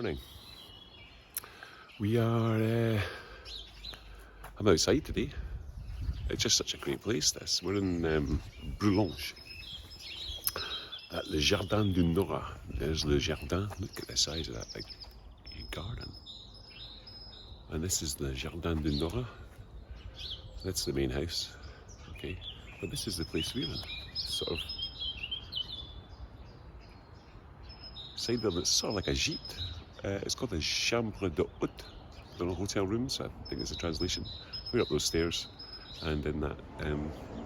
Morning. I'm outside today. It's just such a great place, this. We're in Broulanges at Le Jardin du Nord. There's Le Jardin. Look at the size of that big garden. And this is Le Jardin du Nord. That's the main house. Okay. But this is the place we're in. Sort of side building. It's sort of like a gîte. It's called the Chambre d'Hôte. I don't know, hotel rooms, I think it's a translation. We're up those stairs, and in that,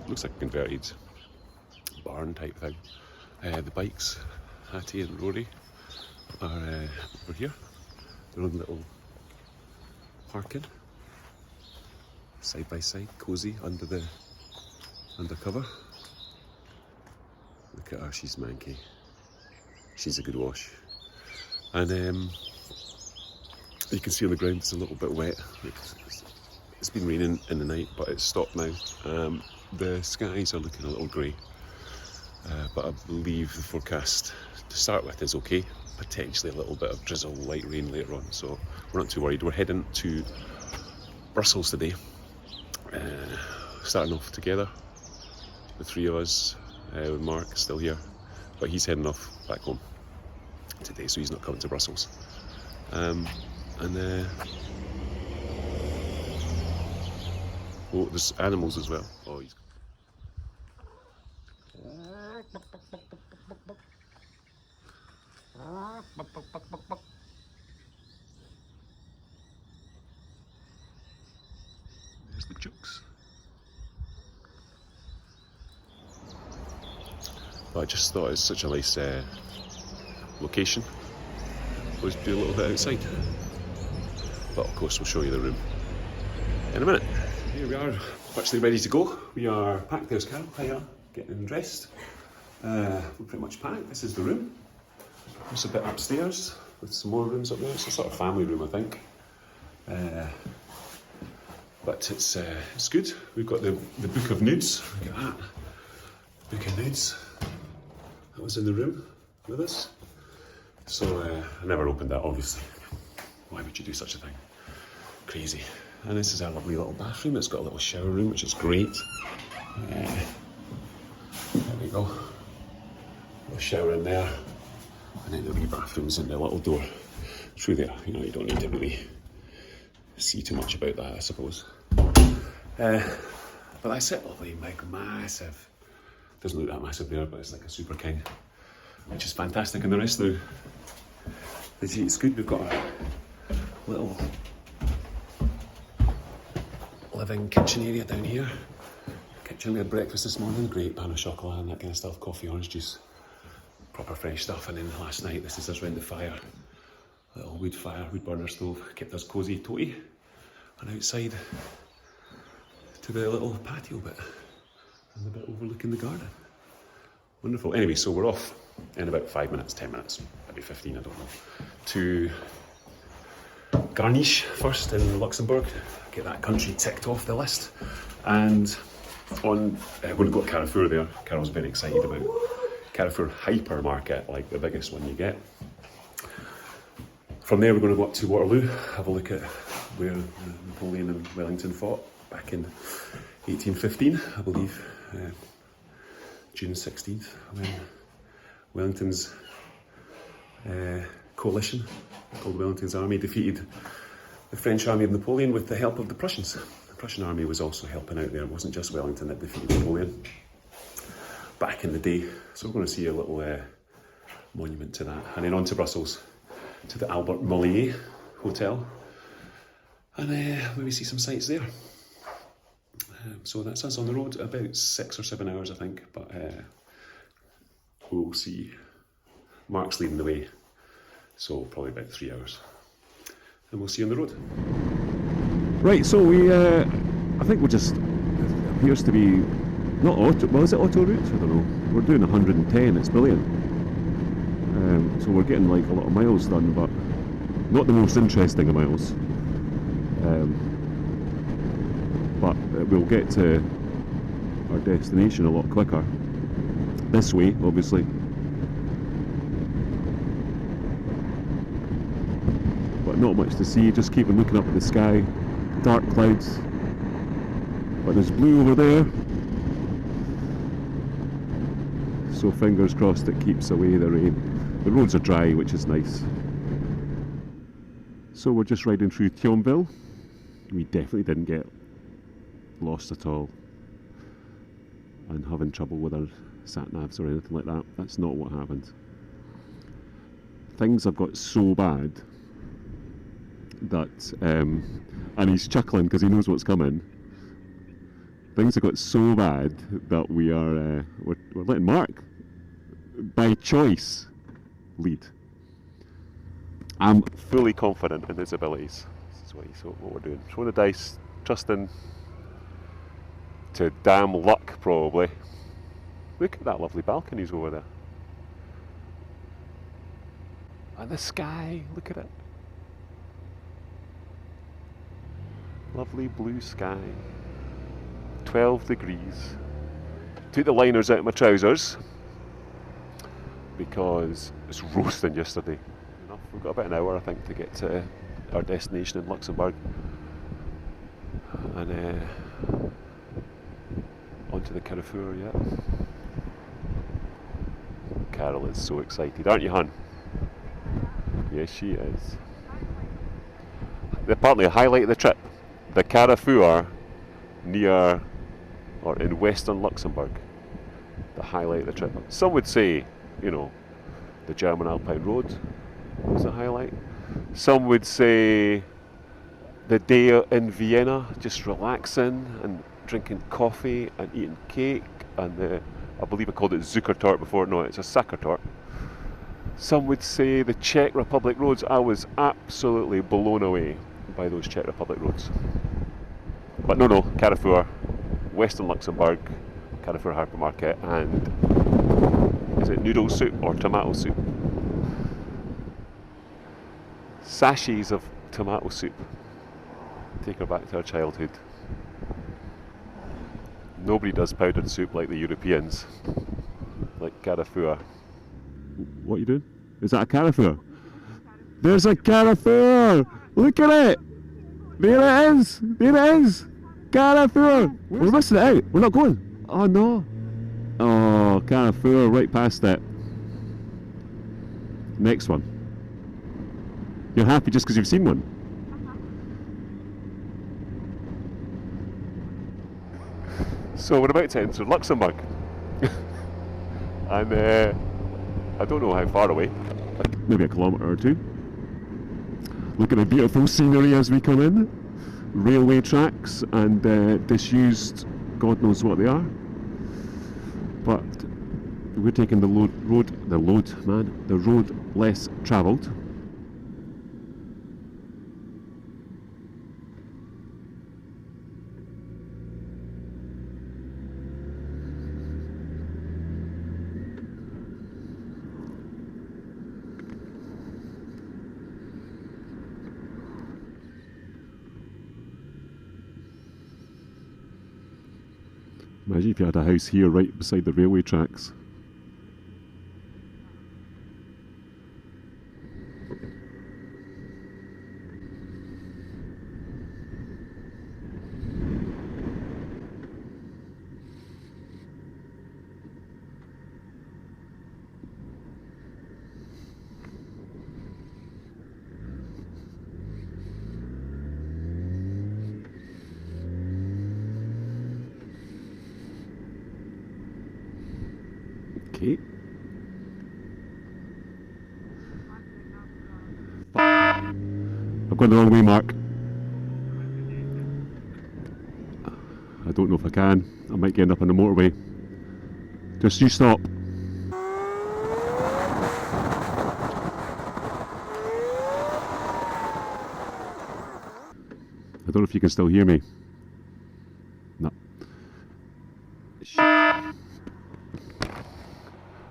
looks like a converted barn type thing. The bikes, Hattie and Rory, are over here. Their own little parking, side by side, cosy under cover. Look at her, she's manky. She's a good wash. And you can see on the ground it's a little bit wet. It's been raining in the night, but it's stopped now. The skies are looking a little grey, but I believe the forecast to start with is okay. Potentially a little bit of drizzle, light rain later on, so we're not too worried. We're heading to Brussels today, starting off together, the three of us, with Mark still here, but he's heading off back home today, so he's not coming to Brussels. Oh, there's animals as well. Oh, he's... There's the chooks. But I just thought it's such a nice location. Let's do a little bit outside. But of course we'll show you the room in a minute. Here we are, virtually ready to go. We are packed. There's Carol, hiya, getting dressed. We're pretty much packed. This is the room. There's a bit upstairs with some more rooms up there. It's a sort of family room, I think. But it's good. We've got the Book of Nudes. Look at that. Book of Nudes. That was in the room with us. So I never opened that, obviously. Why would you do such a thing? Crazy. And this is our lovely little bathroom. It's got a little shower room, which is great. There we go. A little shower in there. And then the wee bathrooms and the little door through there. You know, you don't need to really see too much about that, I suppose. But that's it, lovely, big, massive. Doesn't look that massive there, but it's like a super king, which is fantastic. And the rest of it's good. We've got a little living kitchen area down here. Kitchen, we had breakfast this morning, great pan of chocolate and that kind of stuff, coffee, orange juice, proper fresh stuff. And then last night, this is us around the fire, little wood burner stove, kept us cosy, toty, and outside to the little patio bit and the bit overlooking the garden. Wonderful. Anyway, so we're off in about 5 minutes, 10 minutes, maybe 15, I don't know, to Garniche first in Luxembourg, get that country ticked off the list, and we're going to go to Carrefour there. Carol's very excited about Carrefour Hypermarket, like the biggest one you get. From there we're going to go up to Waterloo, have a look at where Napoleon and Wellington fought back in 1815, I believe, June 16th, when Wellington's coalition, called Wellington's army, defeated the French army of Napoleon with the help of the Prussians. The Prussian army was also helping out there. It wasn't just Wellington that defeated Napoleon back in the day. So we're going to see a little monument to that. And then on to Brussels, to the Albert Mollier Hotel. And maybe see some sights there. So that's us on the road, about 6 or 7 hours, I think. But we'll see. Mark's leading the way, so probably about 3 hours. And we'll see you on the road. Right, so we, I think we're just, it appears to be, not auto, well, is it auto route? I don't know. We're doing 110, it's brilliant. So we're getting like a lot of miles done, but not the most interesting of miles. But we'll get to our destination a lot quicker. This way, obviously. not much to see, just keeping looking up at the sky. Dark clouds. But there's blue over there. So fingers crossed it keeps away the rain. The roads are dry, which is nice. So we're just riding through Thionville. We definitely didn't get lost at all and having trouble with our sat-navs or anything like that. That's not what happened. Things have got so bad that, and he's chuckling because he knows what's coming. Things have got so bad that we're letting Mark, by choice, lead. I'm fully confident in his abilities. This is what we're doing. Throwing the dice, trusting to damn luck, probably. Look at that lovely balconies over there. And the sky, look at it. Lovely blue sky. 12 degrees. Took the liners out of my trousers because it's roasting yesterday. Enough. We've got about an hour, I think, to get to our destination in Luxembourg. And onto the Carrefour, yeah. Carol is so excited, aren't you, hon? Yes, she is. Apparently, the highlight of the trip, the Carrefour near or in western Luxembourg. The highlight of the trip. Some would say, you know, the German Alpine Road was the highlight. Some would say the day in Vienna, just relaxing and drinking coffee and eating cake, and I believe I called it Zuckertort before. No, it's a Sackertort. Some would say the Czech Republic roads. I was absolutely blown away by those Czech Republic roads. But no, Carrefour, Western Luxembourg, Carrefour hypermarket, and is it noodle soup or tomato soup? Sachets of tomato soup. Take her back to her childhood. Nobody does powdered soup like the Europeans, like Carrefour. What are you doing? Is that a Carrefour? There's a Carrefour! Look at it! There it is! There it is! Carrefour! We're missing it out. We're not going. Oh no. Oh, Carrefour, right past it. Next one. You're happy just because you've seen one? So we're about to enter Luxembourg. And I don't know how far away. Maybe a kilometre or two. Look at the beautiful scenery as we come in. Railway tracks and disused, God knows what they are. But we're taking the road less travelled. Imagine if you had a house here right beside the railway tracks. Okay. I've gone the wrong way, Mark. I don't know if I can. I might end up on the motorway. Just you stop. I don't know if you can still hear me. No. Shit.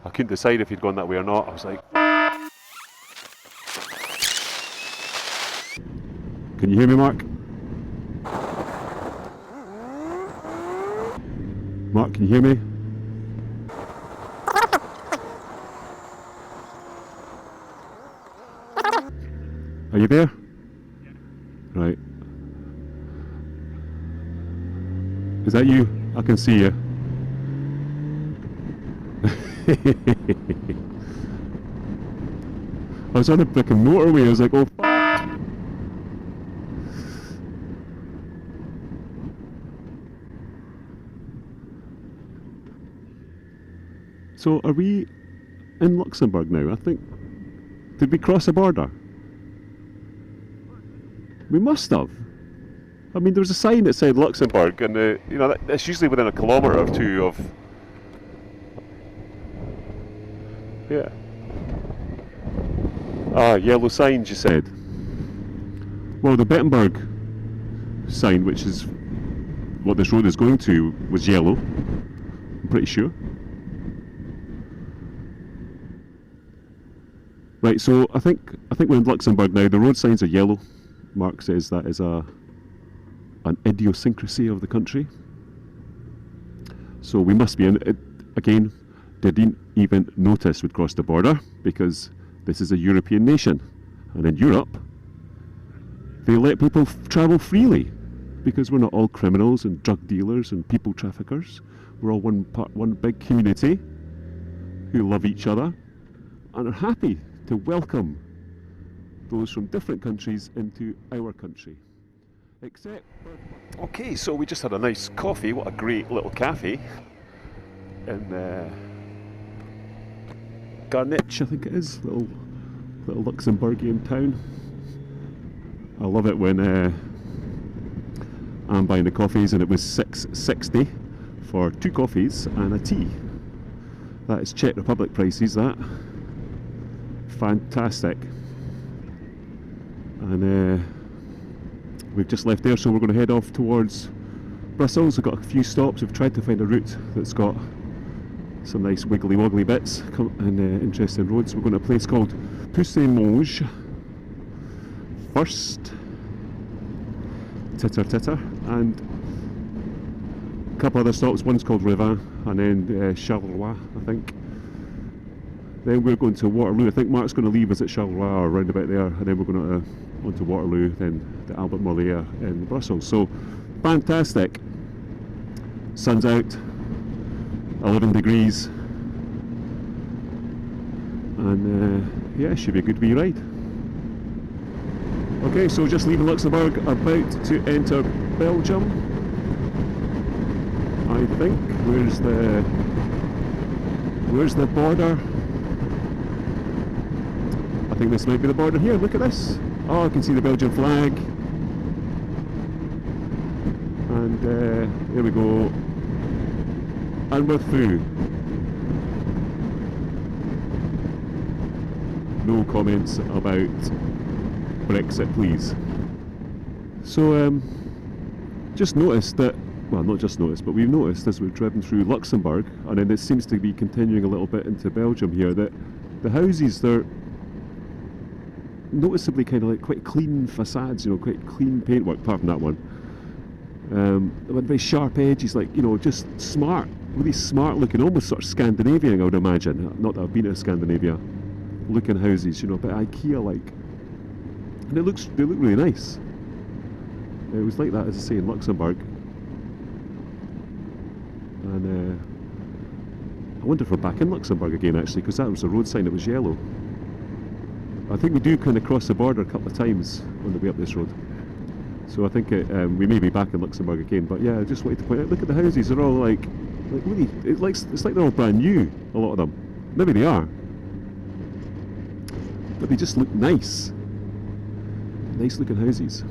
I couldn't decide if he'd gone that way or not. I was like... Can you hear me, Mark? Mark, can you hear me? Are you there? Is that you? I can see you. I was on a freaking motorway, I was like, oh fuck. So are we in Luxembourg now? I think, did we cross a border? We must have. I mean, there was a sign that said Luxembourg, and you know, that's usually within a kilometre or two of. Yeah. Ah, yellow signs, you said. Well, the Bettenberg sign, which is what this road is going to, was yellow. I'm pretty sure. Right, so I think we're in Luxembourg now. The road signs are yellow. Mark says that is an idiosyncrasy of the country. So we must be in it again. Didn't even notice we'd crossed the border because this is a European nation, and in Europe they let people travel freely because we're not all criminals and drug dealers and people traffickers. We're all one big community who love each other and are happy to welcome those from different countries into our country. Except for... Okay, so we just had a nice coffee. What a great little cafe in Garnitsch, I think it is, little Luxembourgian town. I love it when I'm buying the coffees and it was $6.60 for 2 coffees and a tea. That is Czech Republic prices, that. Fantastic. And we've just left there, so we're going to head off towards Brussels. We've got a few stops. We've tried to find a route that's got some nice wiggly woggly bits and interesting roads. We're going to a place called Puissémonge first, titter, and a couple other stops. One's called Revin, and then Charleroi, I think. Then we're going to Waterloo. I think Mark's going to leave us at Charleroi or round about there, and then we're going to on to Waterloo, then the Albert Muller in Brussels. So fantastic. Sun's out, 11 degrees, and yeah, should be a good wee ride. Okay, so just leaving Luxembourg, about to enter Belgium, I think. Where's the border? I think this might be the border here. Look at this. Oh, I can see the Belgian flag. And here we go. And we're through. No comments about Brexit, please. So, just noticed that, well, not just noticed, but we've noticed as we've driven through Luxembourg, and then it seems to be continuing a little bit into Belgium here, that the houses, they're noticeably kind of like quite clean facades, you know, quite clean paintwork, apart from that one. They went very sharp edges, like, you know, just smart, really smart looking, almost sort of Scandinavian, I would imagine. Not that I've been to Scandinavia, looking houses, you know, but IKEA-like. And they look really nice. It was like that, as I say, in Luxembourg. And I wonder if we're back in Luxembourg again, actually, because that was a road sign that was yellow. I think we do kind of cross the border a couple of times on the way up this road. So I think we may be back in Luxembourg again. But yeah, I just wanted to point out, look at the houses. They're all like really, it's like they're all brand new, a lot of them. Maybe they are. But they just look nice. Nice looking houses.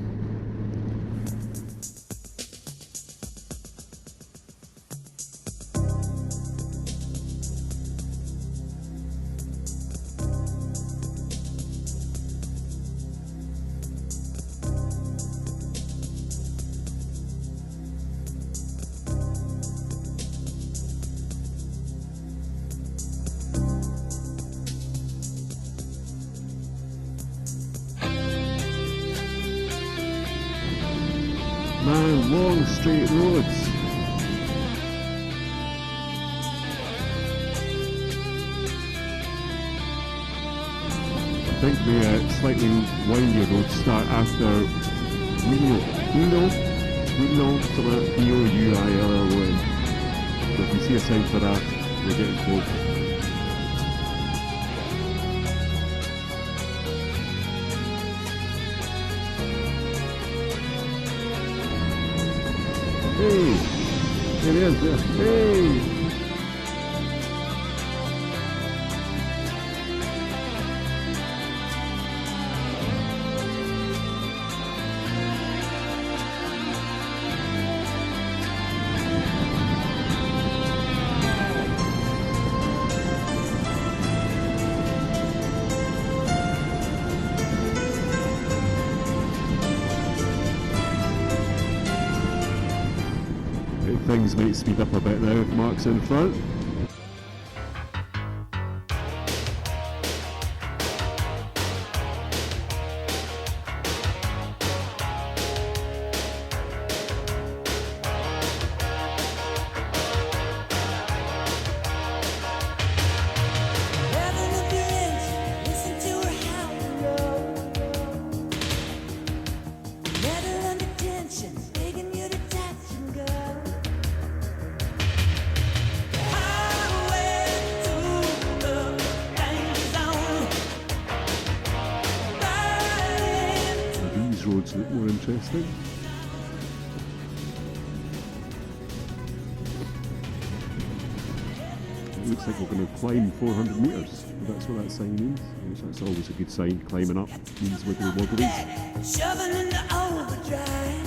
Man, long straight roads. I think the slightly windier roads start after Uno, Bouillon, something like that, B-O-U-I-L-L-O-N. So if you see a sign for that, we're getting close. Hey! There he is, there. Hey! Things might speed up a bit now if Mark's in front. Roads look more interesting. It looks like we're going to climb 400 metres. That's what that sign means. That's always a good sign. Climbing up means wiggly wobblies. Shoving in the overdrive.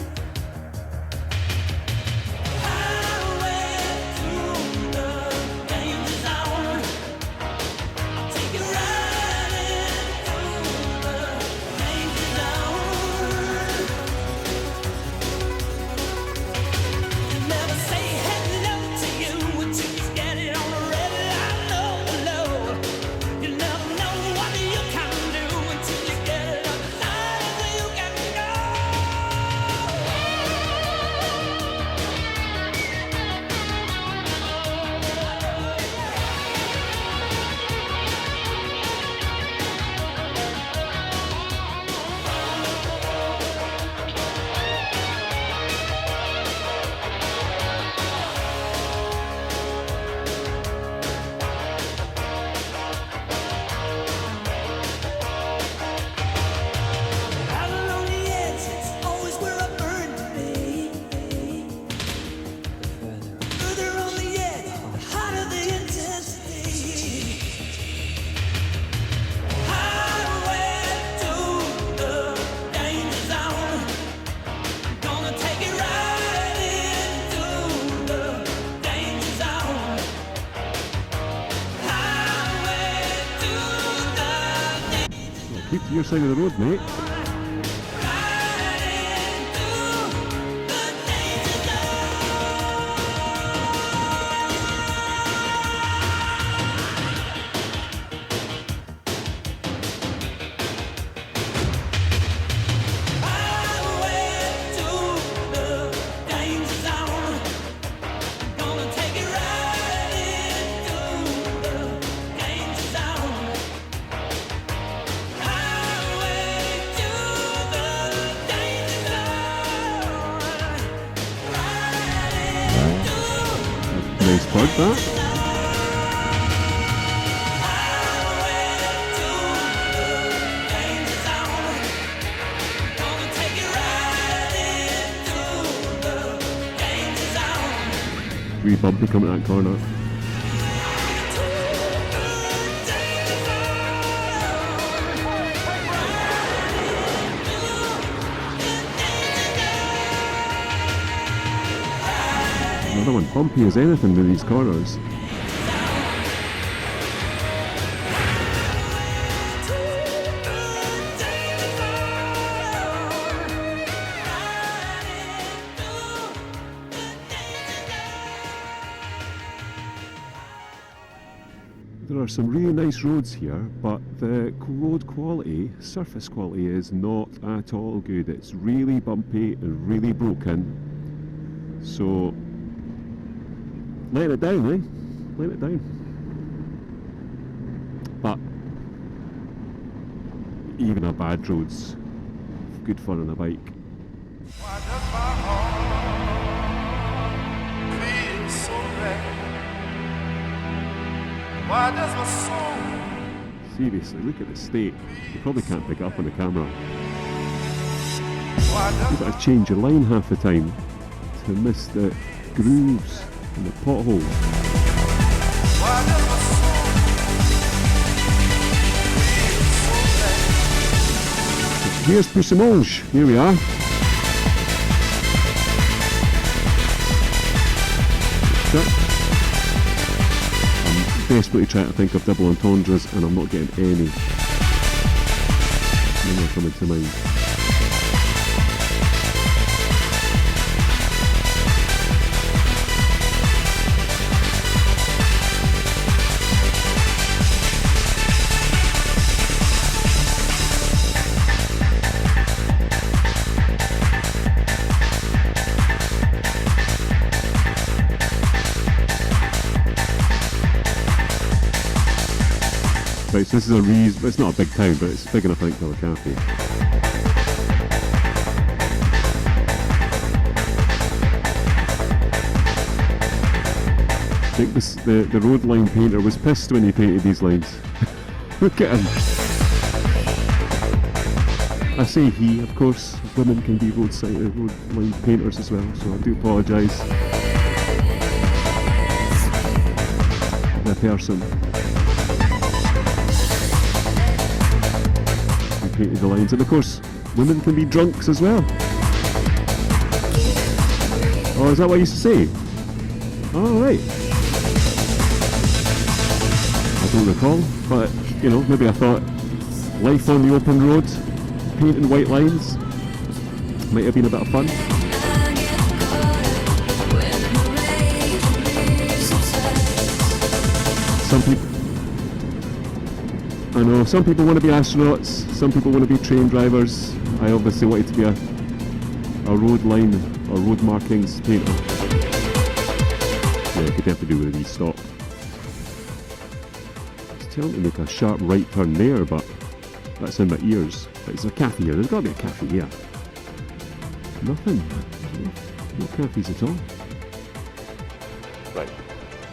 Keep to your side of the road, mate. Nice bird, that. Wee bumpy coming at that corner. Another one, bumpy as anything with these corners. There are some really nice roads here, but the road quality, surface quality, is not at all good. It's really bumpy and really broken. So, let it down, eh? Let it down. But even a bad road's good fun on a bike. Seriously, look at the state. You probably can't pick it up on the camera. You've got to change your line half the time to miss the grooves and the potholes. Here's Puigdemont. Here we are. I'm desperately trying to think of double entendres and I'm not getting any. None are coming to mind. Right, so this is a reason, it's not a big town, but it's big enough I think for a cafe. I think the road line painter was pissed when he painted these lines. Look at him. I say he, of course, women can be road line painters as well, so I do apologise. The person who painted the lines, and of course, women can be drunks as well. Oh, is that what I used to say? Oh, right. I don't recall, but you know, maybe I thought life on the open road, painting white lines, might have been a bit of fun. Some people, I know, some people want to be astronauts, some people want to be train drivers. I obviously wanted to be a road line or road markings painter. Yeah, could definitely do with a wee stop. Telling to make a sharp right turn there, but that's in my ears. But it's a cafe here. There's got to be a cafe here. Nothing. No cafes at all. Right.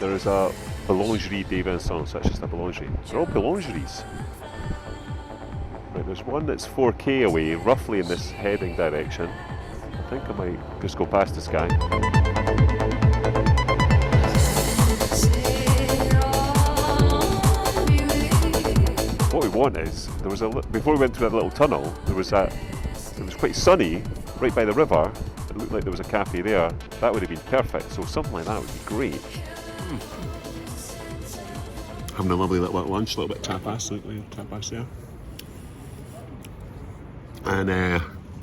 There is a boulangerie de Vincent, so it's just a boulangerie. They're all boulangeries. Right, there's one that's 4k away, roughly in this heading direction. I think I might just go past this guy. What we want is, there was before we went through that little tunnel, it was quite sunny, right by the river. It looked like there was a cafe there. That would have been perfect, so something like that would be great. Having a lovely little lunch, a little bit of tapas there. And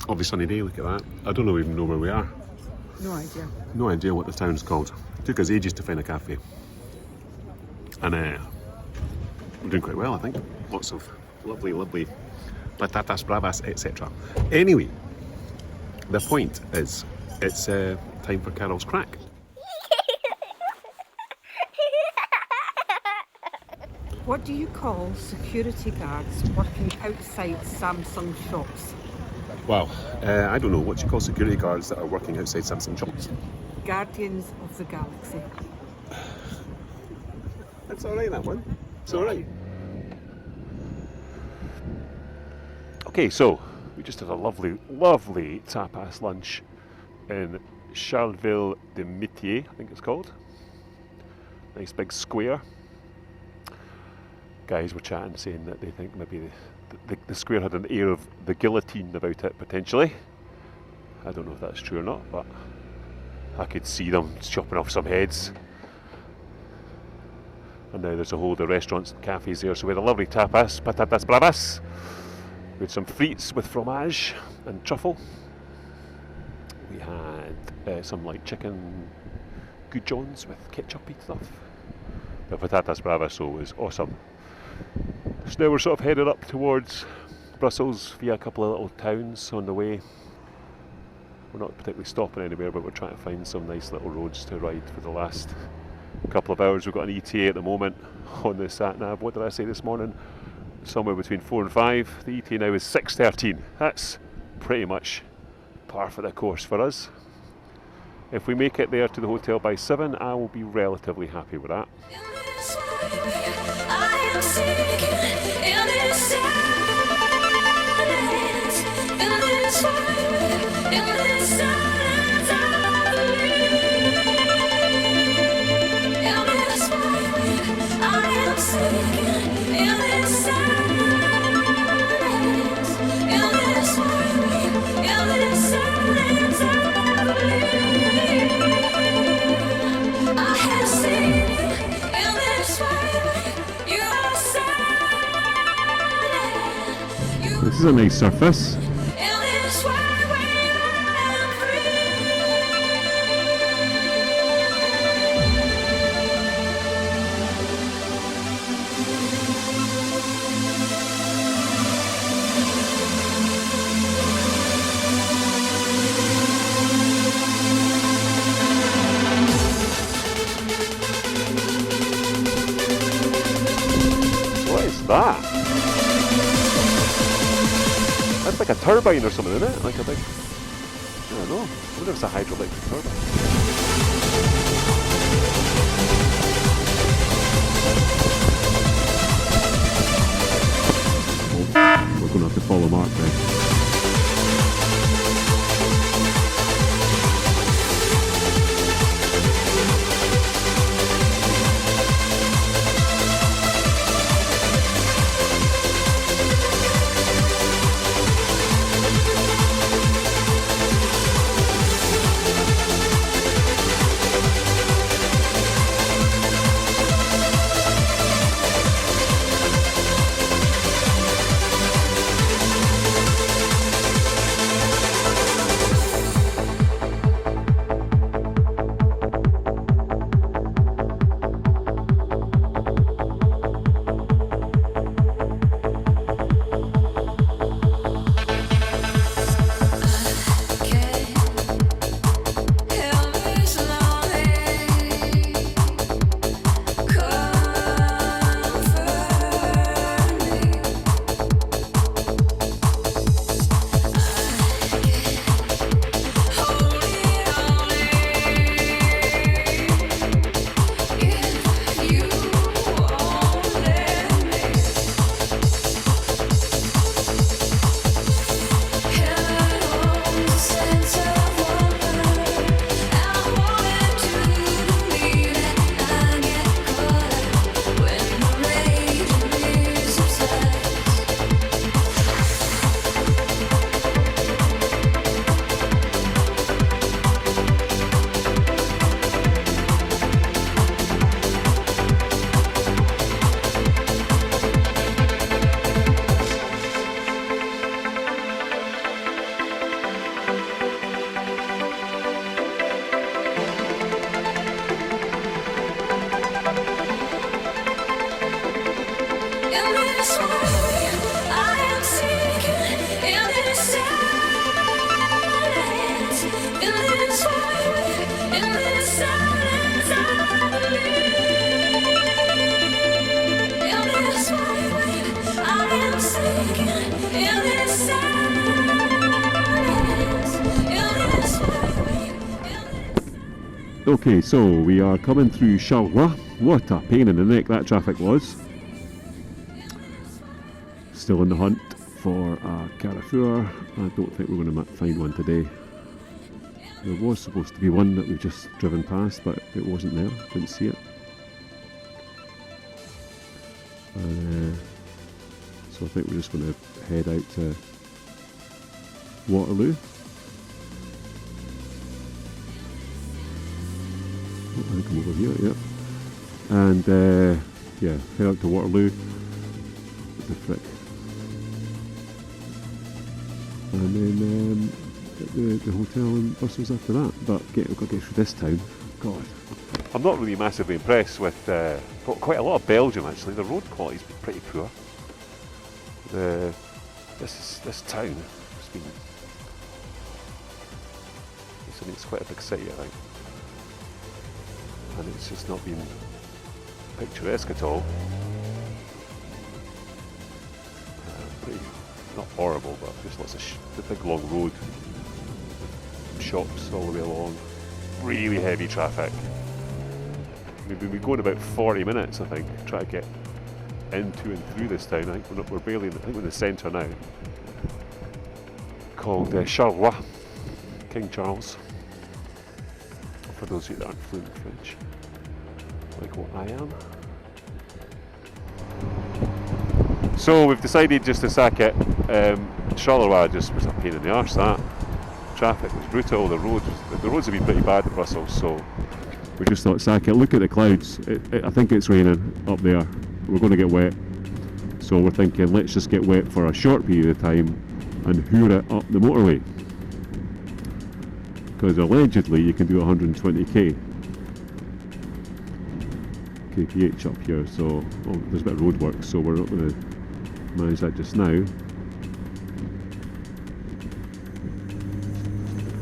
obviously sunny day, look at that. I don't even know where we are. No idea. No idea what the town's called. It took us ages to find a cafe. And we're doing quite well, I think. Lots of lovely patatas bravas, etc. Anyway, the point is, it's time for Carol's crack. What do you call security guards working outside Samsung shops? Wow, I don't know. What do you call security guards that are working outside Samsung shops? Guardians of the Galaxy. That's alright, that one. It's alright. Okay, so we just had a lovely tapas lunch in Charleville de Métier, I think it's called. Nice big square. Guys were chatting, saying that they think maybe the square had an air of the guillotine about it, potentially. I don't know if that's true or not, but I could see them chopping off some heads. And now there's a whole of the restaurants and cafes there, so we had a lovely tapas, patatas bravas. We had some frites with fromage and truffle. We had some like chicken goujons with ketchup-y stuff. The patatas bravas was awesome. So now we're sort of headed up towards Brussels via a couple of little towns on the way. We're not particularly stopping anywhere, but we're trying to find some nice little roads to ride for the last couple of hours. We've got an ETA at the moment on the sat-nav. What did I say this morning? Somewhere between 4 and 5. The ETA now is 6:13. That's pretty much par for the course for us. If we make it there to the hotel by 7, I will be relatively happy with that. is a nice surface. In this world where I'm What is that? That's like a turbine or something, isn't it? Like a big, I don't know. I wonder if it's a hydroelectric turbine. Oh, we're going to have to follow Mark then. Okay, so we are coming through Charleroi. What a pain in the neck that traffic was. Still on the hunt for a Carrefour. I don't think we're going to find one today. There was supposed to be one that we've just driven past, but it wasn't there. Didn't see it. So I think we're just going to head out to Waterloo. I think I'm over here, yeah. And yeah, head out to Waterloo. What the frick? And then get the hotel and buses after that. But we've got to get through this town. God. I'm not really massively impressed with quite a lot of Belgium actually. The road quality's been pretty poor. This town has been. It's quite a big city, I think. And it's just not been picturesque at all. Pretty, not horrible, but just lots of the big long road, shops all the way along, really heavy traffic. We've been going about 40 minutes, I think, trying to get into and through this town. I think we're barely, I think we're in the centre now, called Charleroi, King Charles. For those of you that aren't fluent in French, like what I am. So we've decided just to sack it. Charleroi just was a pain in the arse. That traffic was brutal. The roads have been pretty bad in Brussels, so we just thought sack it. Look at the clouds. I think it's raining up there. We're going to get wet. So we're thinking, let's just get wet for a short period of time and hoor it up the motorway. Because allegedly you can do 120k kph up here, so there's a bit of road work, so we're not going to manage that just now.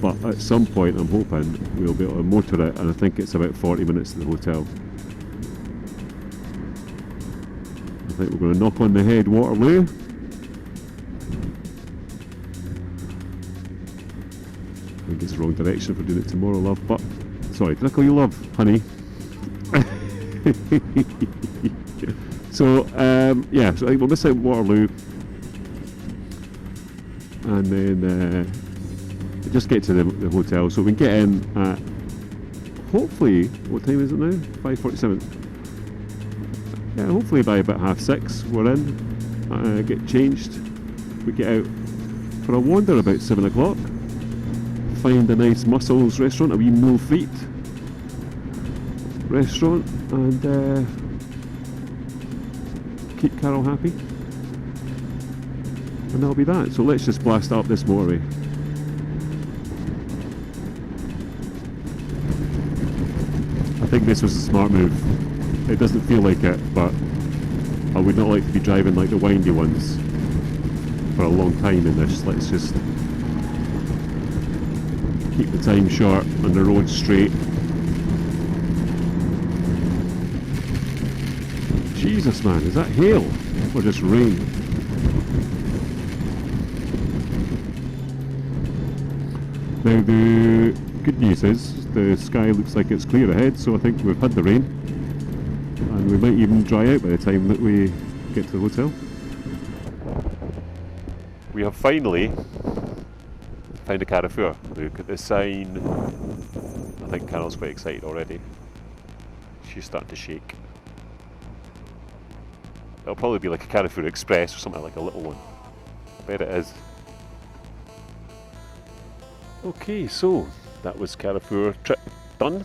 But at some point I'm hoping we'll be able to motor it, and I think it's about 40 minutes to the hotel. I think we're going to knock on the head Waterloo. I think it's the wrong direction for doing it tomorrow, love, but sorry, did I call you love, honey? So yeah, so I think we'll miss out Waterloo, and then just get to the hotel so we can get in at, hopefully, what time is it now? 5:47. Yeah, hopefully by about 6:30 we're in, get changed, we get out for a wander about 7 o'clock, find a nice mussels restaurant, a wee meal frite restaurant, and keep Carol happy, and that'll be that. So let's just blast up this motorway. I think this was a smart move. It doesn't feel like it, but I would not like to be driving like the windy ones for a long time in this. Let's just keep the time short and the road straight. Jesus man, is that hail or just rain? Now the good news is the sky looks like it's clear ahead, so I think we've had the rain and we might even dry out by the time that we get to the hotel. We have finally found a Carrefour. Look at the sign. I think Carol's quite excited already. She's starting to shake. It'll probably be like a Carrefour Express or something, like a little one. I bet it is. Okay, so that was Carrefour trip done.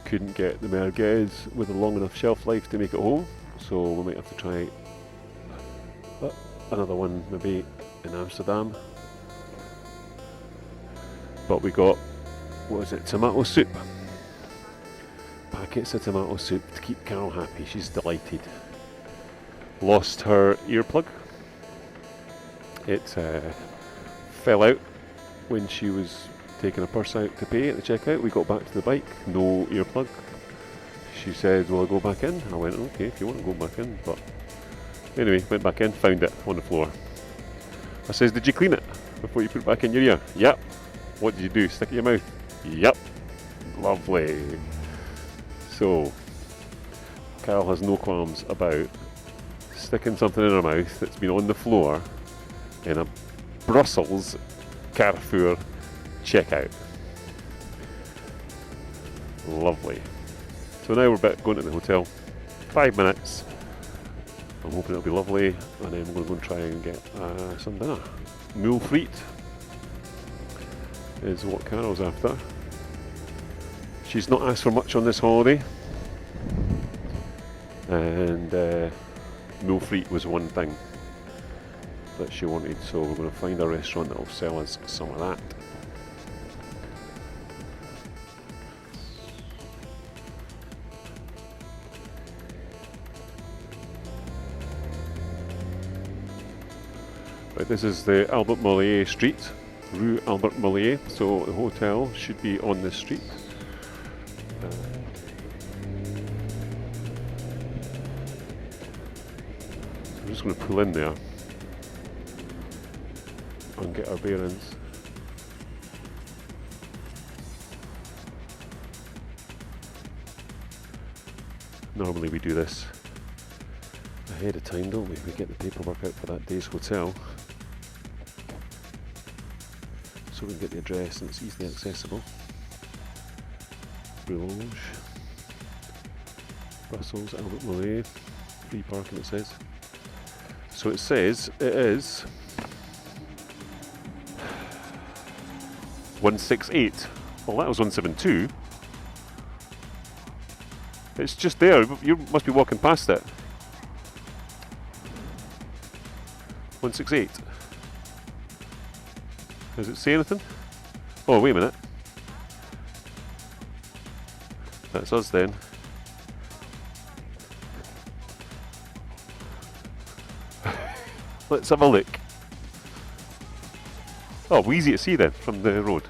Couldn't get the merguez with a long enough shelf life to make it home, so we might have to try another one maybe in Amsterdam. But we got, what is it, tomato soup. Packets of tomato soup to keep Carol happy. She's delighted. Lost her earplug. It fell out when she was taking her purse out to pay at the checkout. We got back to the bike, no earplug. She said, will I go back in? I went, okay, if you want to go back in. But anyway, went back in, found it on the floor. I says, did you clean it before you put it back in your ear? Yep. What did you do? Stick it in your mouth? Yep. Lovely. So, Carol has no qualms about sticking something in her mouth that's been on the floor in a Brussels Carrefour checkout. Lovely. So now we're going to the hotel. 5 minutes. I'm hoping it'll be lovely, and then we're going to try and get some dinner. Meal frite is what Carol's after. She's not asked for much on this holiday, and meal frite was one thing that she wanted, so we're going to find a restaurant that will sell us some of that. Right, this is the Albert Mollier Street, Rue Albert Mollier, so the hotel should be on this street. I'm just going to pull in there and get our bearings. Normally we do this ahead of time, don't we? We get the paperwork out for that day's hotel, so we can get the address and it's easily accessible. Boulogne, Brussels, Albert Mollier, free parking it says. So it says it is 168. Well, that was 172. It's just there. You must be walking past it. 168. Does it say anything? Oh, wait a minute. That's us then. Let's have a look. Oh, we're easy to see then from the road.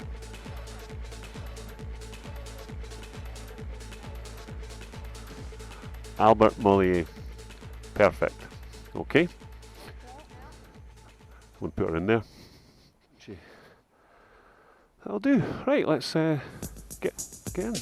Albert Mollier. Perfect. Okay. We'll put her in there. That'll do. Right, let's get in.